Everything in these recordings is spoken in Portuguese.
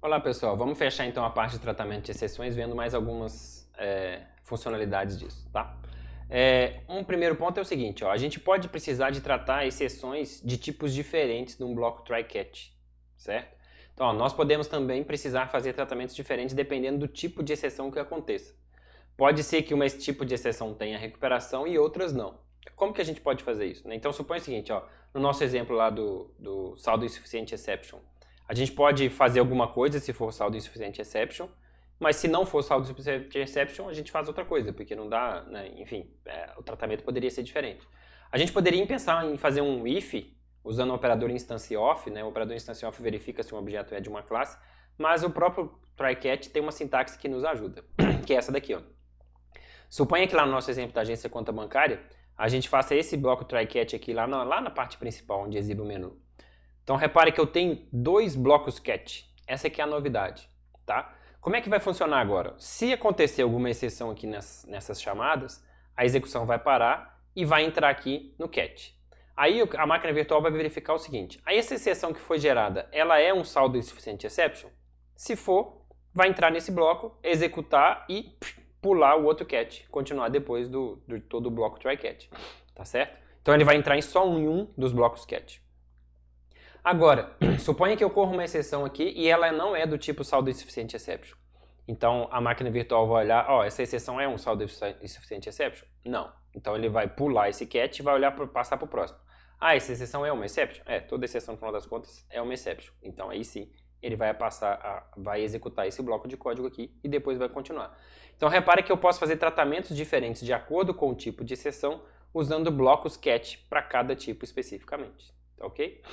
Olá pessoal, vamos fechar então a parte de tratamento de exceções vendo mais algumas funcionalidades disso, tá? Um primeiro ponto é o seguinte, ó, a gente pode precisar de tratar exceções de tipos diferentes de um bloco try-catch, certo? Então ó, nós podemos também precisar fazer tratamentos diferentes dependendo do tipo de exceção que aconteça. Pode ser que esse tipo de exceção tenha recuperação e outras não. Como que a gente pode fazer isso, né? Então supõe o seguinte, ó, no nosso exemplo lá do saldo insuficiente exception, a gente pode fazer alguma coisa se for saldo insuficiente exception, mas se não for saldo insuficiente exception, a gente faz outra coisa, porque não dá, né? Enfim, o tratamento poderia ser diferente. A gente poderia pensar em fazer um if, usando o operador instance off, né? O operador instance off verifica se um objeto é de uma classe, mas o próprio try-catch tem uma sintaxe que nos ajuda, que é essa daqui, ó. Suponha que lá no nosso exemplo da agência conta bancária, a gente faça esse bloco try-catch aqui lá na parte principal, onde exibe o menu. Então repare que eu tenho dois blocos catch. Essa aqui é a novidade, tá? Como é que vai funcionar agora? Se acontecer alguma exceção aqui nessas chamadas, a execução vai parar e vai entrar aqui no catch. Aí a máquina virtual vai verificar o seguinte, essa exceção que foi gerada, ela é um saldo insuficiente exception? Se for, vai entrar nesse bloco, executar e pular o outro catch, continuar depois de todo o bloco try catch, tá certo? Então ele vai entrar em só um dos blocos catch. Agora, suponha que ocorra uma exceção aqui e ela não é do tipo saldo insuficiente exception. Então a máquina virtual vai olhar, ó, essa exceção é um saldo insuficiente exception? Não. Então ele vai pular esse catch e vai olhar passar para o próximo. Ah, essa exceção é uma exception? Toda exceção no final das contas é uma exception. Então aí sim, ele vai executar esse bloco de código aqui e depois vai continuar. Então repare que eu posso fazer tratamentos diferentes de acordo com o tipo de exceção, usando blocos catch para cada tipo especificamente. Tá ok?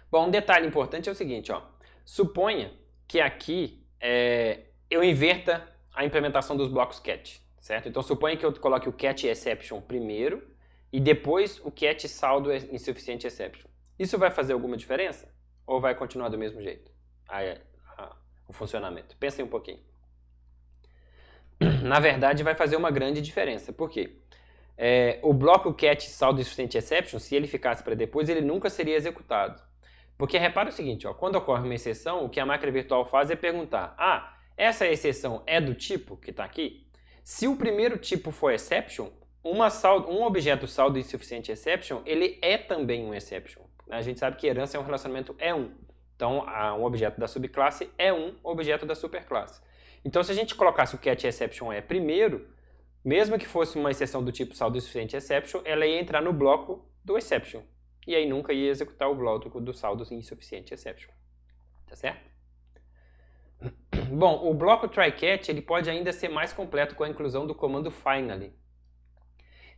Bom, um detalhe importante é o seguinte, ó. Suponha que aqui eu inverta a implementação dos blocos catch, certo? Então suponha que eu coloque o catch exception primeiro e depois o catch saldo insuficiente exception. Isso vai fazer alguma diferença? Ou vai continuar do mesmo jeito? O funcionamento. Pensem um pouquinho. Na verdade, vai fazer uma grande diferença. Por quê? O bloco catch saldo insuficiente exception, se ele ficasse para depois, ele nunca seria executado. Porque repara o seguinte, ó, quando ocorre uma exceção, o que a máquina virtual faz é perguntar, essa exceção é do tipo que está aqui? Se o primeiro tipo for exception, um objeto saldo insuficiente exception, ele é também um exception. A gente sabe que herança é um relacionamento E1. Então, um objeto da subclasse é um objeto da superclasse. Então, se a gente colocasse o catch exception primeiro, mesmo que fosse uma exceção do tipo saldo insuficiente exception, ela ia entrar no bloco do exception. E aí nunca ia executar o bloco do saldo insuficiente exception. Tá certo? Bom, o bloco try-catch ele pode ainda ser mais completo com a inclusão do comando finally.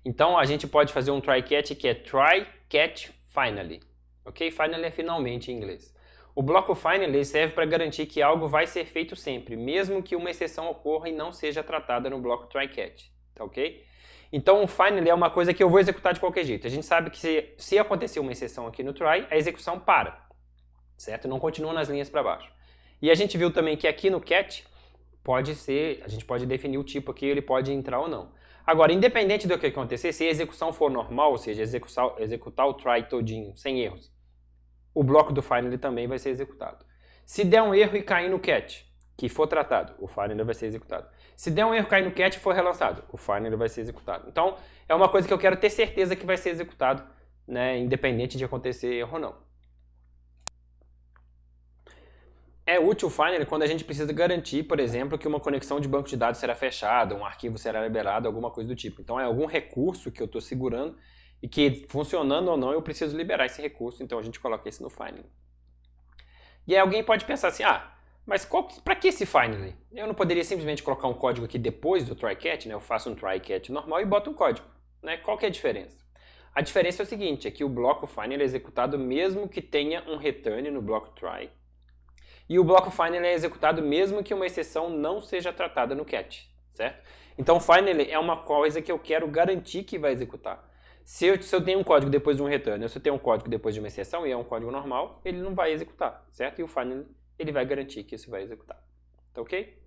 Então a gente pode fazer um try-catch que é try-catch finally. Ok? Finally é finalmente em inglês. O bloco finally serve para garantir que algo vai ser feito sempre, mesmo que uma exceção ocorra e não seja tratada no bloco try-catch. Tá ok? Então o finally é uma coisa que eu vou executar de qualquer jeito. A gente sabe que se acontecer uma exceção aqui no try, a execução para, certo? Não continua nas linhas para baixo. E a gente viu também que aqui no catch, a gente pode definir o tipo aqui, ele pode entrar ou não. Agora, independente do que acontecer, se a execução for normal, ou seja, executar o try todinho sem erros, o bloco do finally também vai ser executado. Se der um erro e cair no catch, que for tratado, o finally vai ser executado. Se der um erro, cair no catch e for relançado, o finally vai ser executado. Então, é uma coisa que eu quero ter certeza que vai ser executado, né, independente de acontecer erro ou não. É útil o finally quando a gente precisa garantir, por exemplo, que uma conexão de banco de dados será fechada, um arquivo será liberado, alguma coisa do tipo. Então, é algum recurso que eu estou segurando e que, funcionando ou não, eu preciso liberar esse recurso, então a gente coloca isso no finally. E aí alguém pode pensar assim, mas para que esse finally? Eu não poderia simplesmente colocar um código aqui depois do try-catch, né? Eu faço um try-catch normal e boto um código, né? Qual que é a diferença? A diferença é o seguinte, é que o bloco finally é executado mesmo que tenha um return no bloco try. E o bloco finally é executado mesmo que uma exceção não seja tratada no catch, certo? Então finally é uma coisa que eu quero garantir que vai executar. Se eu tenho um código depois de um return, ou se eu tenho um código depois de uma exceção e é um código normal, ele não vai executar, certo? E o finally ele vai garantir que isso vai executar. Tá ok?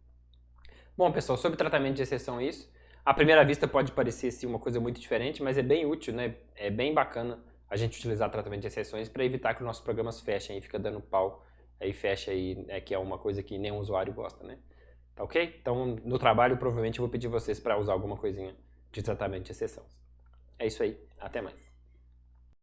Bom, pessoal, sobre tratamento de exceção é isso. À primeira vista pode parecer sim, uma coisa muito diferente, mas é bem útil, né? É bem bacana a gente utilizar tratamento de exceções para evitar que os nossos programas fechem e fica dando pau, aí fecha aí, que é uma coisa que nenhum usuário gosta, né? Tá ok? Então, no trabalho, provavelmente eu vou pedir vocês para usar alguma coisinha de tratamento de exceção. É isso aí. Até mais.